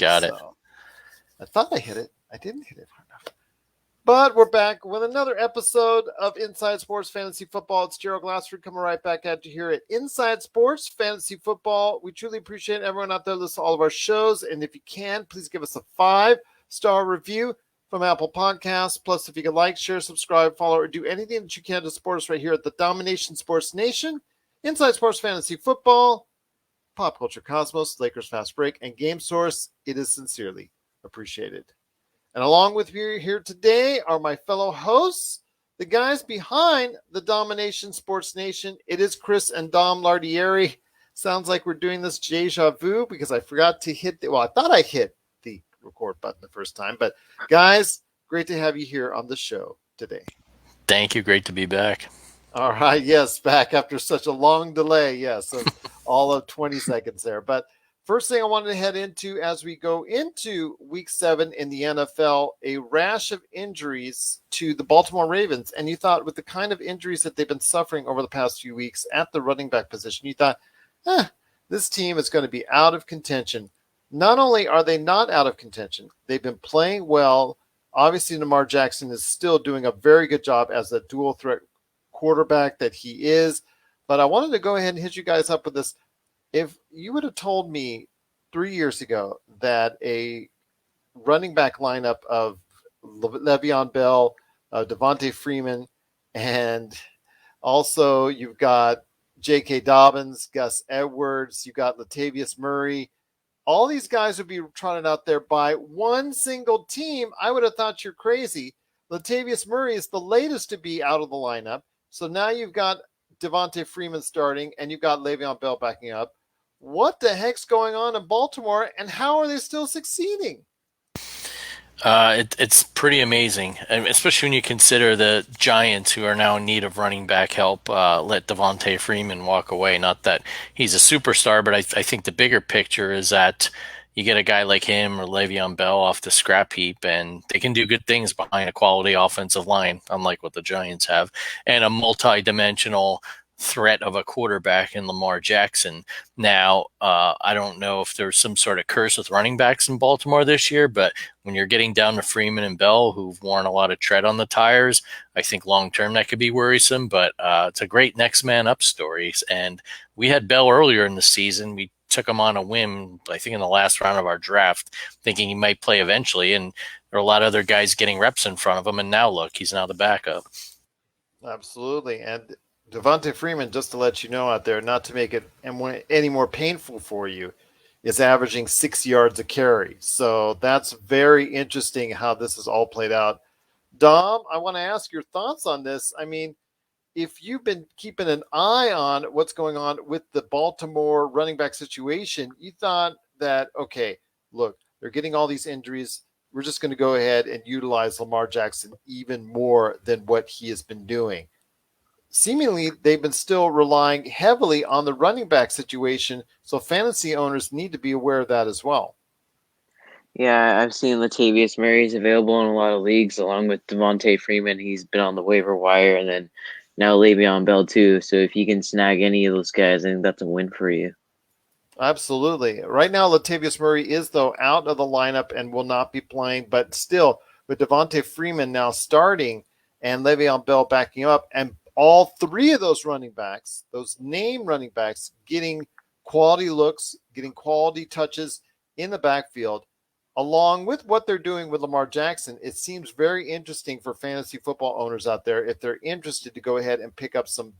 Got it. So I thought I hit it. I didn't hit it hard enough. But we're back with another episode of Inside Sports Fantasy Football. It's Gerald Glassford coming right back at you here at Inside Sports Fantasy Football. We truly appreciate everyone out there listening to all of our shows. And if you can, please give us a 5-star review from Apple Podcasts. Plus, if you can like, share, subscribe, follow, or do anything that you can to support us right here at the Dom-ination Sports Nation, Inside Sports Fantasy Football, Pop Culture Cosmos, Lakers Fast Break, and Game Source, it is sincerely appreciated. And along with me here today are my fellow hosts, the guys behind the Dom-ination Sports Nation. It is Chris and Dom Lardieri. Sounds like we're doing this deja vu because I forgot to hit I thought I hit the record button the first time. But guys, great to have you here on the show today. Thank you. Great to be back. All right. Yes, back after such a long delay. Yes, all of 20 seconds there. But first thing I wanted to head into as we go into week 7 in the NFL, a rash of injuries to the Baltimore Ravens. And you thought with the kind of injuries that they've been suffering over the past few weeks at the running back position, you thought, this team is going to be out of contention. Not only are they not out of contention, they've been playing well. Obviously, Jamar Jackson is still doing a very good job as a dual threat quarterback that he is. But I wanted to go ahead and hit you guys up with this. If you would have told me 3 years ago that a running back lineup of Le'Veon Bell, Devontae Freeman, and also you've got J.K. Dobbins, Gus Edwards, you've got Latavius Murray, all these guys would be trotted out there by one single team, I would have thought you're crazy. Latavius Murray is the latest to be out of the lineup. So now you've got Devontae Freeman starting, and you've got Le'Veon Bell backing up. What the heck's going on in Baltimore, and how are they still succeeding? It's pretty amazing, especially when you consider the Giants, who are now in need of running back help, let Devontae Freeman walk away. Not that he's a superstar, but I think the bigger picture is that you get a guy like him or Le'Veon Bell off the scrap heap, and they can do good things behind a quality offensive line, unlike what the Giants have, and a multi-dimensional threat of a quarterback in Lamar Jackson. Now, I don't know if there's some sort of curse with running backs in Baltimore this year, but when you're getting down to Freeman and Bell, who've worn a lot of tread on the tires, I think long-term that could be worrisome, but it's a great next man up story. And we had Bell earlier in the season. We took him on a whim, I think in the last round of our draft, thinking he might play eventually. And there are a lot of other guys getting reps in front of him. And now look, he's now the backup. Absolutely. And Devontae Freeman, just to let you know out there, not to make it any more painful for you, is averaging 6 yards a carry. So that's very interesting how this is all played out. Dom, I want to ask your thoughts on this. I mean, if you've been keeping an eye on what's going on with the Baltimore running back situation, you thought that, okay, look, they're getting all these injuries. We're just going to go ahead and utilize Lamar Jackson even more than what he has been doing. Seemingly, they've been still relying heavily on the running back situation, so fantasy owners need to be aware of that as well. Yeah, I've seen Latavius Murray's available in a lot of leagues, along with Devontae Freeman. He's been on the waiver wire, and then now Le'Veon Bell too. So if you can snag any of those guys, I think that's a win for you. Absolutely. Right now, Latavius Murray is, though, out of the lineup and will not be playing, but still, with Devontae Freeman now starting and Le'Veon Bell backing up, and all three of those running backs, those name running backs, getting quality looks, getting quality touches in the backfield, along with what they're doing with Lamar Jackson, it seems very interesting for fantasy football owners out there if they're interested to go ahead and pick up some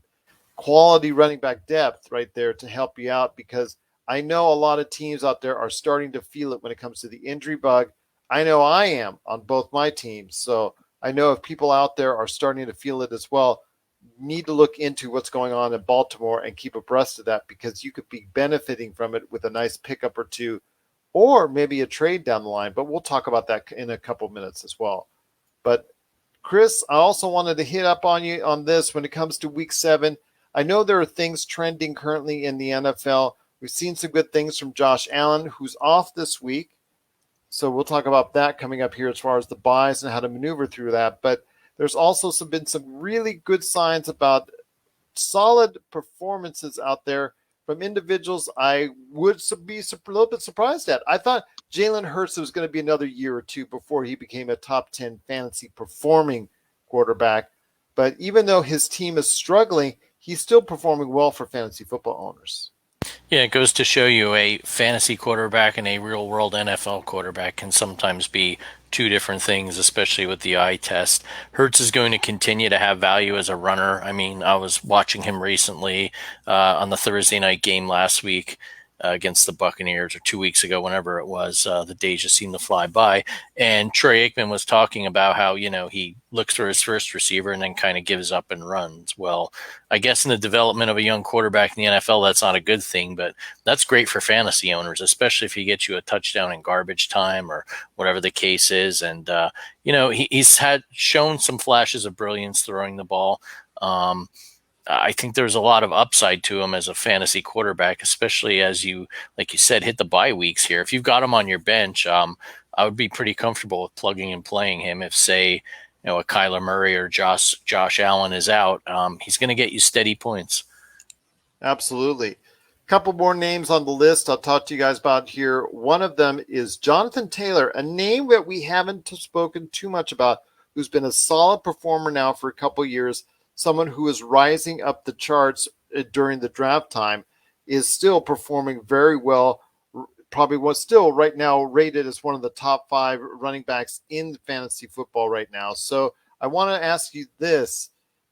quality running back depth right there to help you out, because I know a lot of teams out there are starting to feel it when it comes to the injury bug. I know I am on both my teams, so I know if people out there are starting to feel it as well, need to look into what's going on in Baltimore and keep abreast of that, because you could be benefiting from it with a nice pickup or two, or maybe a trade down the line. But we'll talk about that in a couple minutes as well. But Chris, I also wanted to hit up on you on this when it comes to week 7. I know there are things trending currently in the NFL. We've seen some good things from Josh Allen, who's off this week. So we'll talk about that coming up here as far as the buys and how to maneuver through that. But there's also been some really good signs about solid performances out there from individuals I would be a little bit surprised at. I thought Jalen Hurst was going to be another year or two before he became a top 10 fantasy performing quarterback. But even though his team is struggling, he's still performing well for fantasy football owners. Yeah, it goes to show you a fantasy quarterback and a real world NFL quarterback can sometimes be two different things, especially with the eye test. Hurts is going to continue to have value as a runner. I mean, I was watching him recently on the Thursday night game last week against the Buccaneers, or 2 weeks ago, whenever it was. The days just seem to fly by. And Troy Aikman was talking about how, he looks for his first receiver and then kind of gives up and runs. Well, I guess in the development of a young quarterback in the NFL, that's not a good thing, but that's great for fantasy owners, especially if he gets you a touchdown in garbage time or whatever the case is. And, he's had shown some flashes of brilliance throwing the ball. I think there's a lot of upside to him as a fantasy quarterback, especially as you, like you said, hit the bye weeks here. If you've got him on your bench, I would be pretty comfortable with plugging and playing him. If, say, a Kyler Murray or Josh Allen is out, he's going to get you steady points. Absolutely. A couple more names on the list I'll talk to you guys about here. One of them is Jonathan Taylor, a name that we haven't spoken too much about, who's been a solid performer now for a couple years. Someone who is rising up the charts during the draft time, is still performing very well. Probably was still right now rated as one of the top 5 running backs in fantasy football right now. So I want to ask you this,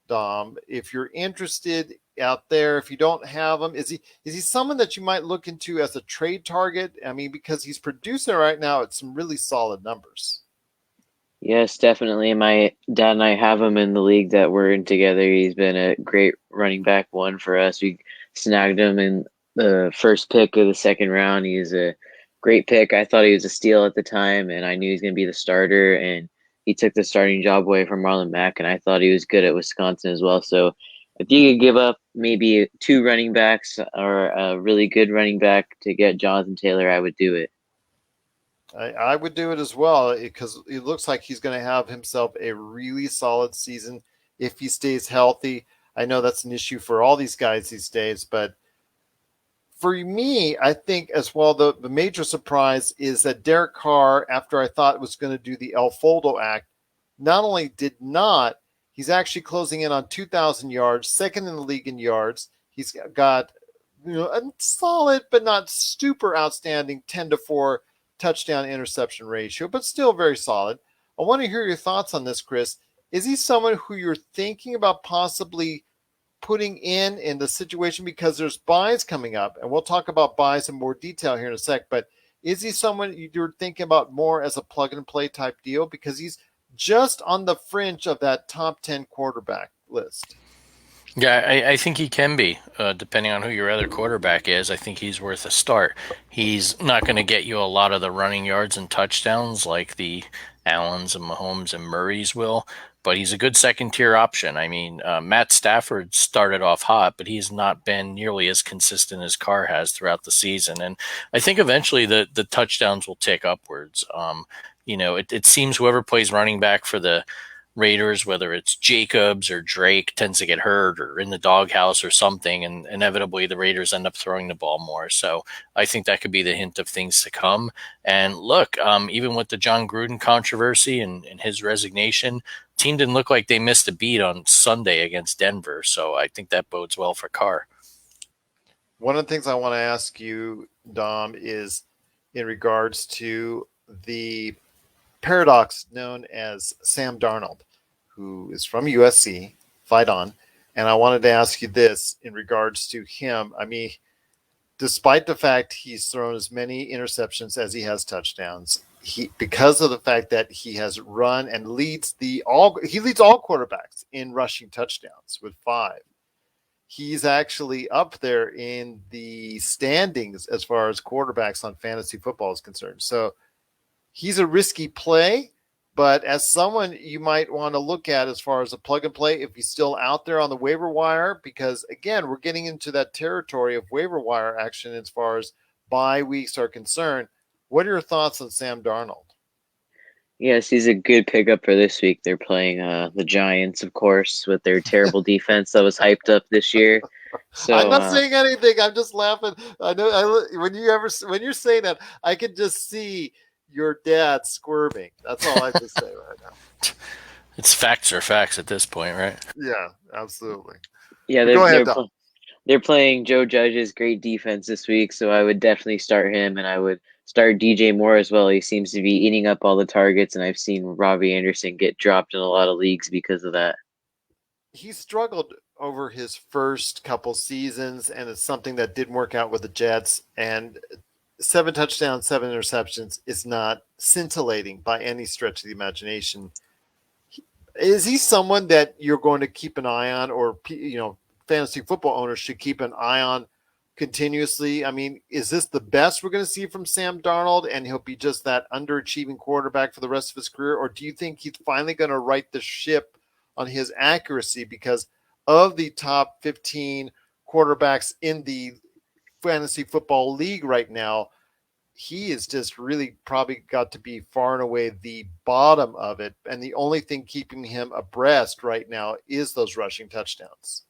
Dom, if you're interested out there, if you don't have him, is he someone that you might look into as a trade target? I mean, because he's producing right now at some really solid numbers. Yes, definitely. My dad and I have him in the league that we're in together. He's been a great running back one for us. We snagged him in the first pick of the second round. He's a great pick. I thought he was a steal at the time, and I knew he was going to be the starter, and he took the starting job away from Marlon Mack, and I thought he was good at Wisconsin as well. So if you could give up maybe 2 running backs or a really good running back to get Jonathan Taylor, I would do it. I would do it as well, because it looks like he's going to have himself a really solid season if he stays healthy. I know that's an issue for all these guys these days, but for me, I think as well, the major surprise is that Derek Carr, after I thought it was going to do the El Foldo act, not only did not, he's actually closing in on 2,000 yards, second in the league in yards. He's got a solid but not super outstanding 10-4 touchdown interception ratio, but still very solid. I want to hear your thoughts on this, Chris. Is he someone who you're thinking about possibly putting in the situation, because there's buys coming up, and we'll talk about buys in more detail here in a sec, but is he someone you're thinking about more as a plug and play type deal, because he's just on the fringe of that top 10 quarterback list? Yeah, I think he can be, depending on who your other quarterback is. I think he's worth a start. He's not going to get you a lot of the running yards and touchdowns like the Allens and Mahomes and Murrays will, but he's a good second-tier option. I mean, Matt Stafford started off hot, but he's not been nearly as consistent as Carr has throughout the season. And I think eventually the touchdowns will tick upwards. It seems whoever plays running back for the Raiders, whether it's Jacobs or Drake, tends to get hurt or in the doghouse or something, and inevitably the Raiders end up throwing the ball more. So I think that could be the hint of things to come. And look, even with the John Gruden controversy and his resignation, team didn't look like they missed a beat on Sunday against Denver. So I think that bodes well for Carr. One of the things I want to ask you, Dom, is in regards to the paradox known as Sam Darnold, who is from USC, fight on. And I wanted to ask you this in regards to him. I mean, despite the fact he's thrown as many interceptions as he has touchdowns, because of the fact that he has run and leads all quarterbacks in rushing touchdowns with 5. He's actually up there in the standings as far as quarterbacks on fantasy football is concerned. So he's a risky play, but as someone you might want to look at as far as a plug and play if he's still out there on the waiver wire, because again, we're getting into that territory of waiver wire action as far as bye weeks are concerned. What are your thoughts on Sam Darnold? Yes, he's a good pickup for this week. They're playing the Giants, of course, with their terrible defense that was hyped up this year. I'm So not saying anything. I'm just laughing. I know when you're saying that, I can just see your dad squirming. That's all I have to say right now. It's facts are facts at this point, right? Yeah, absolutely. yeah, But go ahead, Dom. they're playing Joe Judge's great defense this week, so I would definitely start him, and I would start DJ Moore as well. He seems to be eating up all the targets, and I've seen Robbie Anderson get dropped in a lot of leagues because of that. He struggled over his first couple seasons, and it's something that didn't work out with the Jets. And 7 touchdowns, 7 interceptions is not scintillating by any stretch of the imagination. Is he someone that you're going to keep an eye on, or fantasy football owners should keep an eye on continuously? I mean, is this the best we're going to see from Sam Darnold, and he'll be just that underachieving quarterback for the rest of his career, or do you think he's finally going to right the ship on his accuracy because of the top 15 quarterbacks in the fantasy football league right now? He is just really probably got to be far and away the bottom of it. And the only thing keeping him abreast right now is those rushing touchdowns.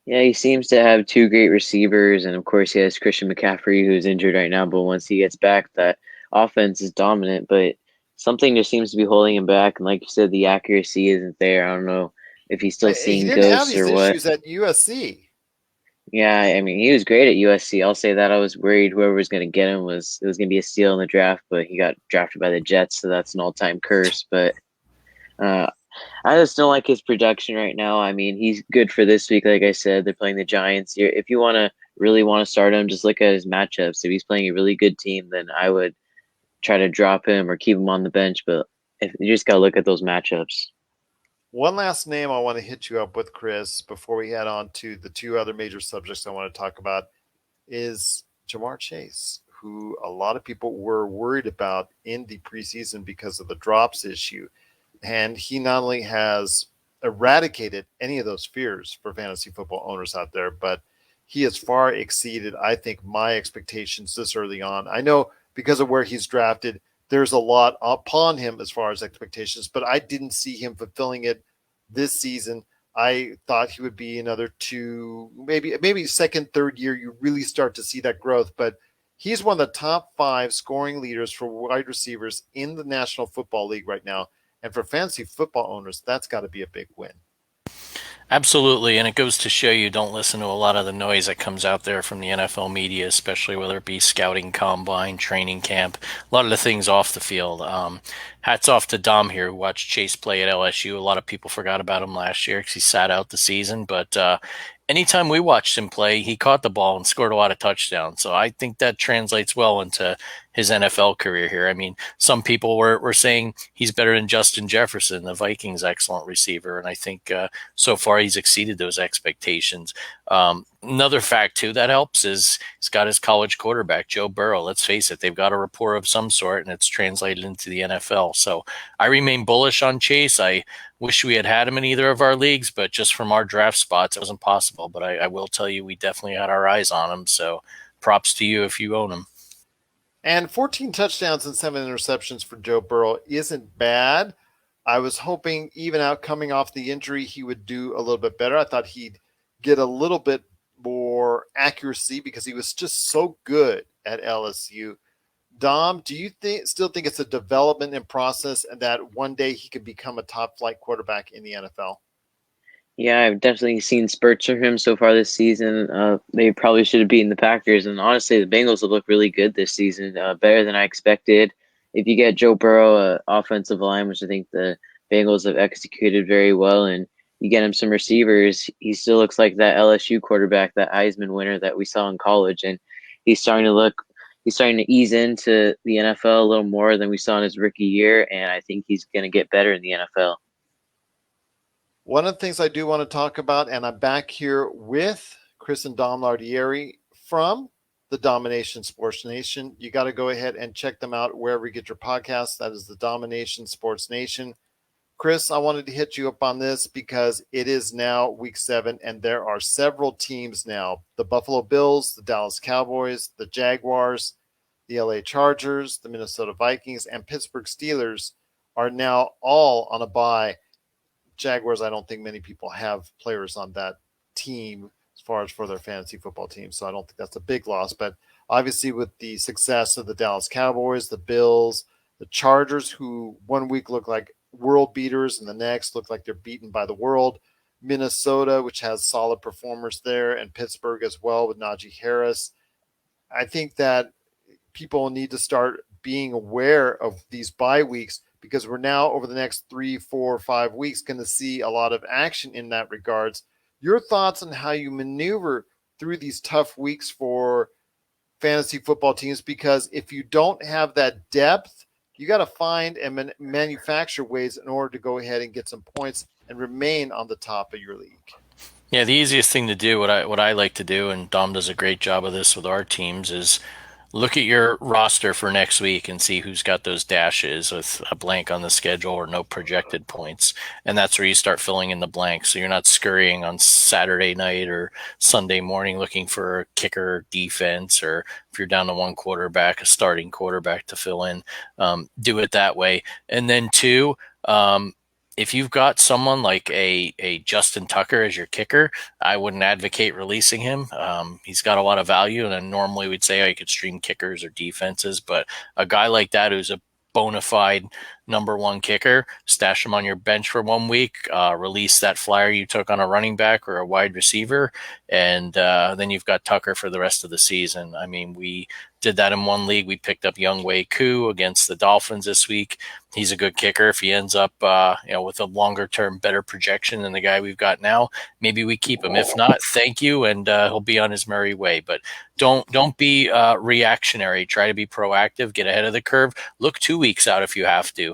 Yeah, he seems to have two great receivers, and of course he has Christian McCaffrey, who's injured right now. But once he gets back, that offense is dominant. But something just seems to be holding him back, and like you said, the accuracy isn't there. I don't know if he's still He seeing didn't have ghosts these or what. issues at USC. Yeah, I mean he was great at USC. I'll say that. I was worried whoever was going to get him was it was going to be a steal in the draft, but he got drafted by the Jets, so that's an all-time curse. But uh, I just don't like his production right now. I mean, he's good for this week. Like I said, they're playing the Giants here. If you really want to start him, just look at his matchups. If he's playing a really good team, then I would try to drop him or keep him on the bench. But if you just gotta look at those matchups. One last name I want to hit you up with, Chris, before we head on to the two other major subjects I want to talk about is Jamar Chase, who a lot of people were worried about in the preseason because of the drops issue. And he not only has eradicated any of those fears for fantasy football owners out there, but he has far exceeded, I think, my expectations this early on. I know because of where he's drafted, there's a lot upon him as far as expectations, but I didn't see him fulfilling it this season. I thought he would be another two, maybe second, third year. You really start to see that growth, but he's one of the top 5 scoring leaders for wide receivers in the National Football League right now. And for fantasy football owners, that's got to be a big win. Absolutely, and it goes to show you don't listen to a lot of the noise that comes out there from the NFL media, especially whether it be scouting combine, training camp, a lot of the things off the field. Hats off to Dom here, who watched Chase play at LSU. A lot of people forgot about him last year because he sat out the season, but anytime we watched him play, he caught the ball and scored a lot of touchdowns. So I think that translates well into his NFL career here. I mean, some people were saying he's better than Justin Jefferson, the Vikings' excellent receiver, and I think so far he's exceeded those expectations. Another fact too that helps is he's got his college quarterback Joe Burrow. Let's face it, they've got a rapport of some sort, and it's translated into the NFL. So I remain bullish on Chase. I wish we had him in either of our leagues, but just from our draft spots, it wasn't possible. But I will tell you, we definitely had our eyes on him. So props to you if you own him. And 14 touchdowns and 7 interceptions for Joe Burrow isn't bad. I was hoping, even out coming off the injury, he would do a little bit better. I thought he'd get a little bit more accuracy because he was just so good at LSU. Dom, do you still think it's a development in process and that one day he could become a top flight quarterback in the NFL? Yeah, I've definitely seen spurts from him so far this season. They probably should have beaten the Packers, and honestly, the Bengals have looked really good this season, better than I expected. If you get Joe Burrow, offensive line, which I think the Bengals have executed very well, and you get him some receivers, he still looks like that LSU quarterback, that Heisman winner that we saw in college, and he's starting to look, he's starting to ease into the NFL a little more than we saw in his rookie year, and I think he's going to get better in the NFL. One of the things I do want to talk about, and I'm back here with Chris and Dom Lardieri from the Dom-ination Sports Nation. You got to go ahead and check them out wherever you get your podcasts. That is the Dom-ination Sports Nation. Chris, I wanted to hit you up on this because it is now week 7, and there are several teams now. The Buffalo Bills, the Dallas Cowboys, the Jaguars, the LA Chargers, the Minnesota Vikings, and Pittsburgh Steelers are now all on a bye. Jaguars, I don't think many people have players on that team as far as for their fantasy football team. So I don't think that's a big loss. But obviously, with the success of the Dallas Cowboys, the Bills, the Chargers, who one week look like world beaters and the next look like they're beaten by the world, Minnesota, which has solid performers there, and Pittsburgh as well with Najee Harris. I think that people need to start being aware of these bye weeks because we're now over the next 3, 4, 5 weeks going to see a lot of action in that regards. Your thoughts on how you maneuver through these tough weeks for fantasy football teams, because if you don't have that depth, you got to find and manufacture ways in order to go ahead and get some points and remain on the top of your league. Yeah, the easiest thing to do, what I like to do, and Dom does a great job of this with our teams, is look at your roster for next week and see who's got those dashes with a blank on the schedule or no projected points. And that's where you start filling in the blanks. So you're not scurrying on Saturday night or Sunday morning looking for a kicker defense, or if you're down to one quarterback, a starting quarterback to fill in. Do it that way. And then two, if you've got someone like a Justin Tucker as your kicker, I wouldn't advocate releasing him. He's got a lot of value, and then normally we'd say, you could stream kickers or defenses, but a guy like that who's a bona fide number one kicker, stash him on your bench for 1 week, release that flyer you took on a running back or a wide receiver, and then you've got Tucker for the rest of the season. I mean, we did that in one league. We picked up Younghoe Koo against the Dolphins this week. He's a good kicker. If he ends up with a longer term, better projection than the guy we've got now, maybe we keep him. If not, thank you, and he'll be on his merry way. But don't be reactionary. Try to be proactive. Get ahead of the curve. Look 2 weeks out if you have to.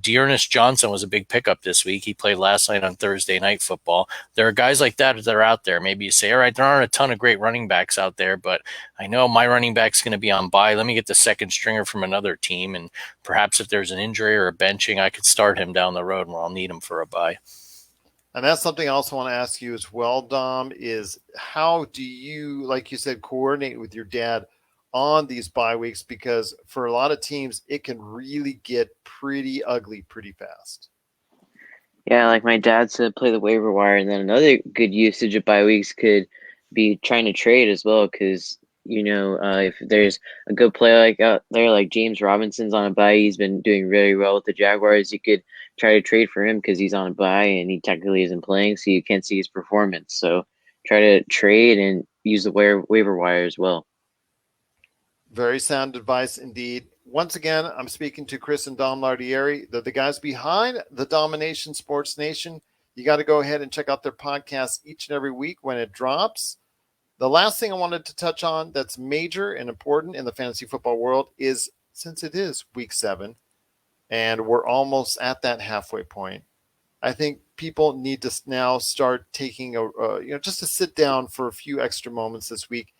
Dearness Johnson was a big pickup this week. He played last night on Thursday Night Football. There are guys like that are out there. Maybe you say, all right, there aren't a ton of great running backs out there, but I know my running back's going to be on bye. Let me get the second stringer from another team, and perhaps if there's an injury or a benching, I could start him down the road where I'll need him for a bye. And that's something I also want to ask you as well, Dom, is how do you, like you said, coordinate with your dad on these bye weeks? Because for a lot of teams, it can really get pretty ugly pretty fast. Yeah, like my dad said, play the waiver wire, and then another good usage of bye weeks could be trying to trade as well, because if there's a good player like out there, like James Robinson's on a bye, he's been doing really well with the Jaguars. You could try to trade for him because he's on a bye and he technically isn't playing, so you can't see his performance. So try to trade and use the waiver wire as well. Very sound advice indeed. Once again, I'm speaking to Chris and Dom Lardieri. They're the guys behind the Dom-ination Sports Nation. You got to go ahead and check out their podcast each and every week when it drops. The last thing I wanted to touch on that's major and important in the fantasy football world is, since it is week 7 and we're almost at that halfway point, I think people need to now start taking just to sit down for a few extra moments this week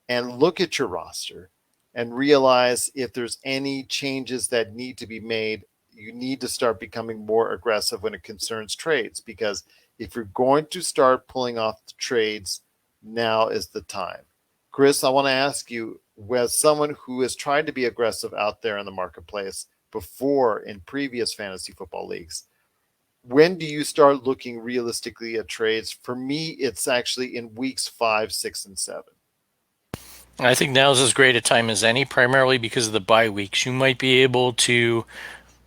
and look at your roster and realize if there's any changes that need to be made. You need to start becoming more aggressive when it concerns trades, because if you're going to start pulling off the trades, now is the time. Chris, I want to ask you, as someone who has tried to be aggressive out there in the marketplace before in previous fantasy football leagues, when do you start looking realistically at trades? For me, it's actually in weeks 5, 6, and 7. I think now is as great a time as any, primarily because of the bye weeks. You might be able to,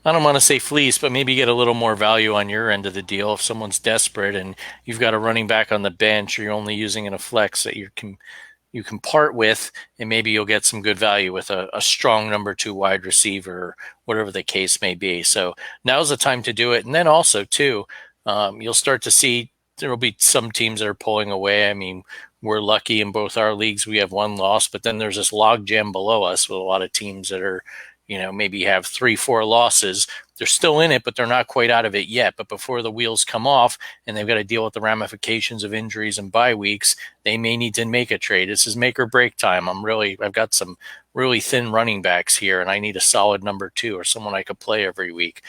I don't want to say fleece, but maybe get a little more value on your end of the deal. If someone's desperate and you've got a running back on the bench, or you're only using in a flex that you can part with, and maybe you'll get some good value with a strong number 2 wide receiver, or whatever the case may be. So now's the time to do it. And then also too, you'll start to see there will be some teams that are pulling away. I mean, we're lucky in both our leagues. We have 1 loss, but then there's this log jam below us with a lot of teams that are, maybe have 3, 4 losses. They're still in it, but they're not quite out of it yet. But before the wheels come off and they've got to deal with the ramifications of injuries and bye weeks, they may need to make a trade. This is make or break time. I've got some really thin running backs here, and I need a solid number 2 or someone I could play every week.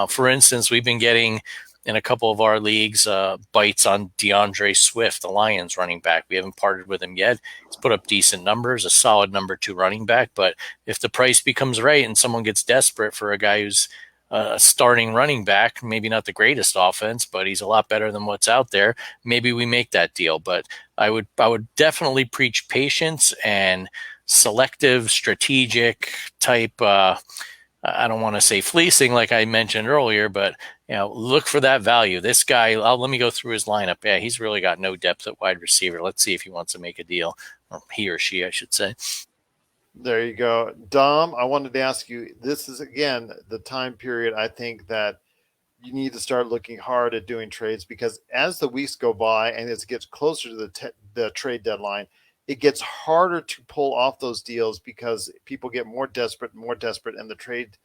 For instance, we've been getting, in a couple of our leagues, bites on DeAndre Swift, the Lions running back. We haven't parted with him yet. He's put up decent numbers, a solid number 2 running back. But if the price becomes right and someone gets desperate for a guy who's a starting running back, maybe not the greatest offense, but he's a lot better than what's out there. Maybe we make that deal. But I would definitely preach patience and selective, strategic type. I don't want to say fleecing like I mentioned earlier, but look for that value. This guy, let me go through his lineup. Yeah, he's really got no depth at wide receiver. Let's see if he wants to make a deal, or he or she, I should say. There you go. Dom, I wanted to ask you, this is, again, the time period I think that you need to start looking hard at doing trades, because as the weeks go by and as it gets closer to the trade deadline, it gets harder to pull off those deals because people get more desperate, and the trade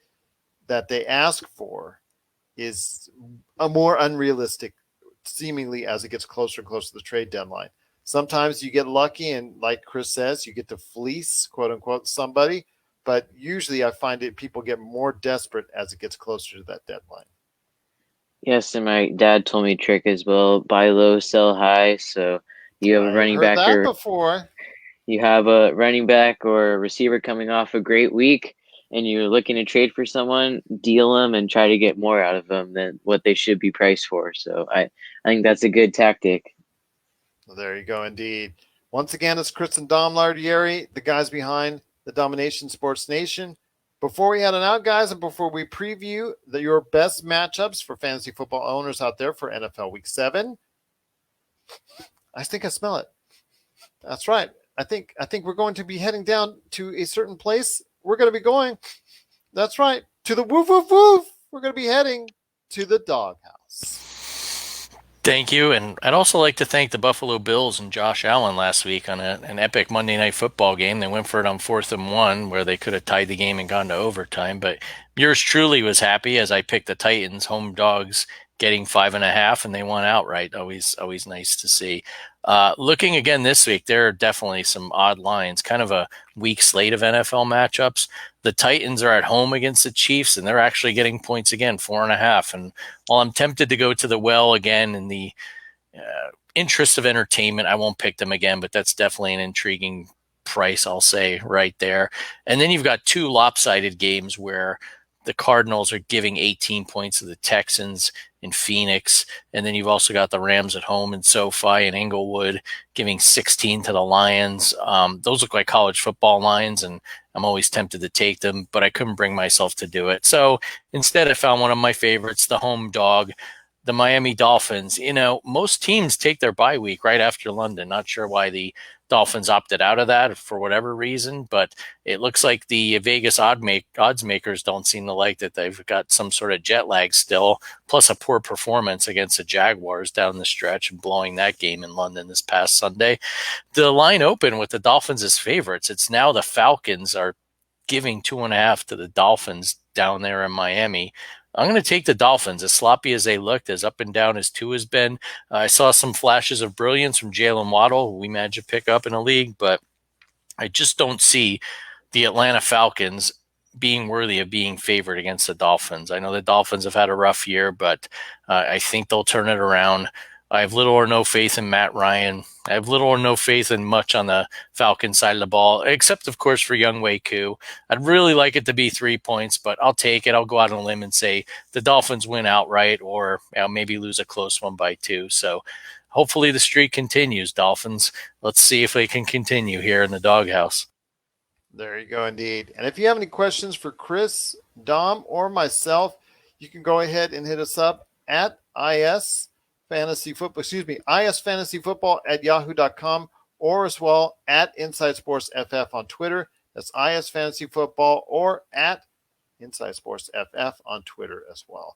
that they ask for is a more unrealistic, seemingly, as it gets closer and closer to the trade deadline. Sometimes you get lucky, and like Chris says, you get to fleece, quote unquote, somebody. But usually I find it people get more desperate as it gets closer to that deadline. Yes, and my dad told me a trick as well: buy low, sell high. So you have a I've running heard back that or before. you have a running back or a receiver coming off a great week, and you're looking to trade for someone, deal them and try to get more out of them than what they should be priced for. So I think that's a good tactic. Well, there you go, indeed. Once again, it's Chris and Dom Lardieri, the guys behind the Dom-ination Sports Nation. Before we head on out, guys, and before we preview your best matchups for fantasy football owners out there for NFL Week 7, I think I smell it. That's right. I think we're going to be heading down to a certain place. We're going to be going, that's right, to the woof, woof, woof. We're going to be heading to the doghouse. Thank you. And I'd also like to thank the Buffalo Bills and Josh Allen last week on an epic Monday Night Football game. They went for it on 4th and 1, where they could have tied the game and gone to overtime. But yours truly was happy as I picked the Titans home dogs getting 5.5, and they won outright. Always nice to see. Looking again this week, there are definitely some odd lines, kind of a weak slate of NFL matchups. The Titans are at home against the Chiefs, and they're actually getting points again, 4.5. And while I'm tempted to go to the well again in the interest of entertainment, I won't pick them again, but that's definitely an intriguing price, I'll say, right there. And then you've got two lopsided games where the Cardinals are giving 18 points to the Texans in Phoenix. And then you've also got the Rams at home in SoFi and Inglewood giving 16 to the Lions. Those look like college football lines, and I'm always tempted to take them, but I couldn't bring myself to do it. So instead, I found one of my favorites, the home dog, the Miami Dolphins. Most teams take their bye week right after London. Not sure why the Dolphins opted out of that for whatever reason, but it looks like the Vegas odds makers don't seem to like that. They've got some sort of jet lag still, plus a poor performance against the Jaguars down the stretch and blowing that game in London this past Sunday. The line opened with the Dolphins as favorites. It's now the Falcons are giving 2.5 to the Dolphins down there in Miami. I'm going to take the Dolphins, as sloppy as they looked, as up and down as 2 has been. I saw some flashes of brilliance from Jalen Waddle, who we managed to pick up in a league, but I just don't see the Atlanta Falcons being worthy of being favored against the Dolphins. I know the Dolphins have had a rough year, but I think they'll turn it around. I have little or no faith in Matt Ryan. I have little or no faith in much on the Falcons side of the ball, except, of course, for Younghoe Koo. I'd really like it to be 3 points, but I'll take it. I'll go out on a limb and say the Dolphins win outright, or maybe lose a close one by 2. So hopefully the streak continues, Dolphins. Let's see if they can continue here in the doghouse. There you go, indeed. And if you have any questions for Chris, Dom, or myself, you can go ahead and hit us up at isfantasyfootball or as well at Inside Sports FF on Twitter. That's isfantasyfootball or at Inside Sports FF on Twitter as well.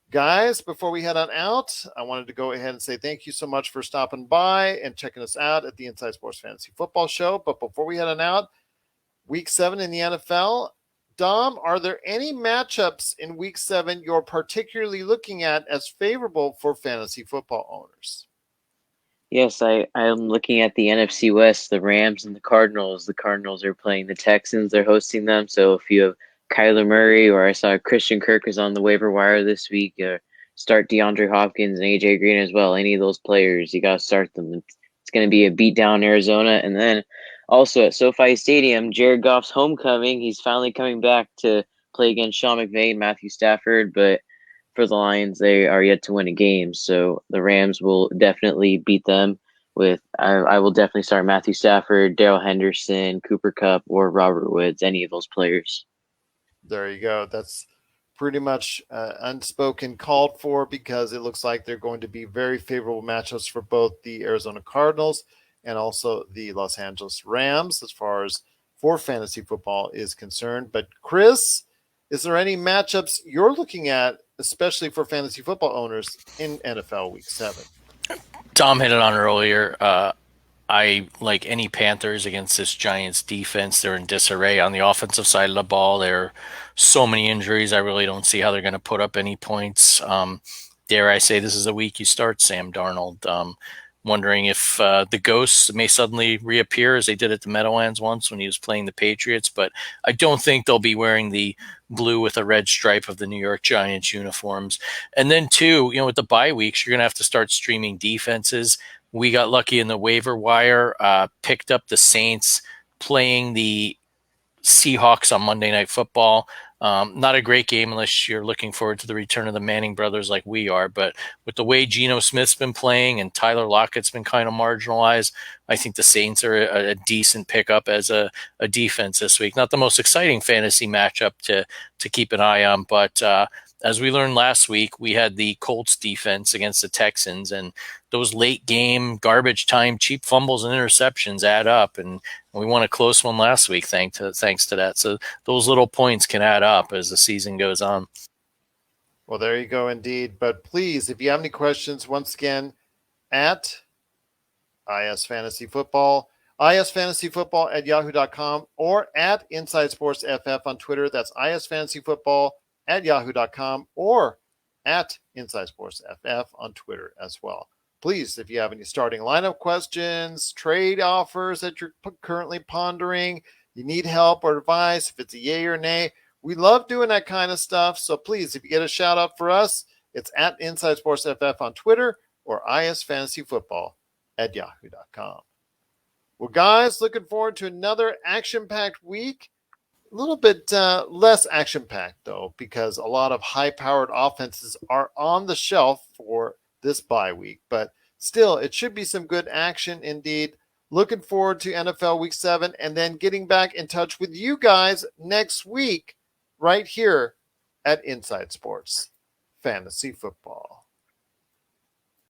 Guys, before we head on out, I wanted to go ahead and say thank you so much for stopping by and checking us out at the Inside Sports Fantasy Football Show. But before we head on out, Week 7 in the NFL, Dom, are there any matchups in Week 7 you're particularly looking at as favorable for fantasy football owners? Yes, I'm looking at the NFC West, the Rams and the Cardinals. The Cardinals are playing the Texans. They're hosting them. So if you have Kyler Murray, or I saw Christian Kirk is on the waiver wire this week, start DeAndre Hopkins and AJ Green as well. Any of those players, you got to start them. It's going to be a beat down Arizona. And then also at SoFi Stadium, Jared Goff's homecoming. He's finally coming back to play against Sean McVay, Matthew Stafford, but for the Lions, they are yet to win a game. So the Rams will definitely beat them I will definitely start Matthew Stafford, Darrell Henderson, Cooper Kupp, or Robert Woods, any of those players. There you go. That's pretty much unspoken called for because it looks like they're going to be very favorable matchups for both the Arizona Cardinals and also the Los Angeles Rams as far as for fantasy football is concerned. But Chris, is there any matchups you're looking at, especially for fantasy football owners in NFL Week 7? Dom hit it on earlier. I like any Panthers against this Giants defense. They're in disarray on the offensive side of the ball. There are so many injuries. I really don't see how they're going to put up any points. Dare I say this is a week you start Sam Darnold. Wondering if the ghosts may suddenly reappear as they did at the Meadowlands once when he was playing the Patriots, but I don't think they'll be wearing the blue with a red stripe of the New York Giants uniforms. And then too, with the bye weeks, you're going to have to start streaming defenses. We got lucky in the waiver wire, picked up the Saints playing the Seahawks on Monday Night Football. Not a great game unless you're looking forward to the return of the Manning brothers like we are. But with the way Geno Smith's been playing and Tyler Lockett's been kind of marginalized, I think the Saints are a decent pickup as a defense this week. Not the most exciting fantasy matchup to keep an eye on, but as we learned last week, we had the Colts defense against the Texans, and those late game, garbage time, cheap fumbles and interceptions add up. And we won a close one last week thanks to that. So those little points can add up as the season goes on. Well, there you go indeed. But please, if you have any questions, once again, at IS Fantasy Football, isfantasyfootball@yahoo.com, or at Inside Sports FF on Twitter. That's isfantasyfootball@yahoo.com, or at Inside Sports FF on Twitter as well. Please, if you have any starting lineup questions, trade offers that you're currently pondering, you need help or advice, if it's a yay or nay, we love doing that kind of stuff. So please, if you get a shout out for us, it's at Inside Sports FF on Twitter or isfantasyfootball@yahoo.com. Well, guys, looking forward to another action-packed week. A little bit less action-packed, though, because a lot of high-powered offenses are on the shelf for this bye week. But still, it should be some good action indeed. Looking forward to NFL Week 7 and then getting back in touch with you guys next week right here at Inside Sports Fantasy Football.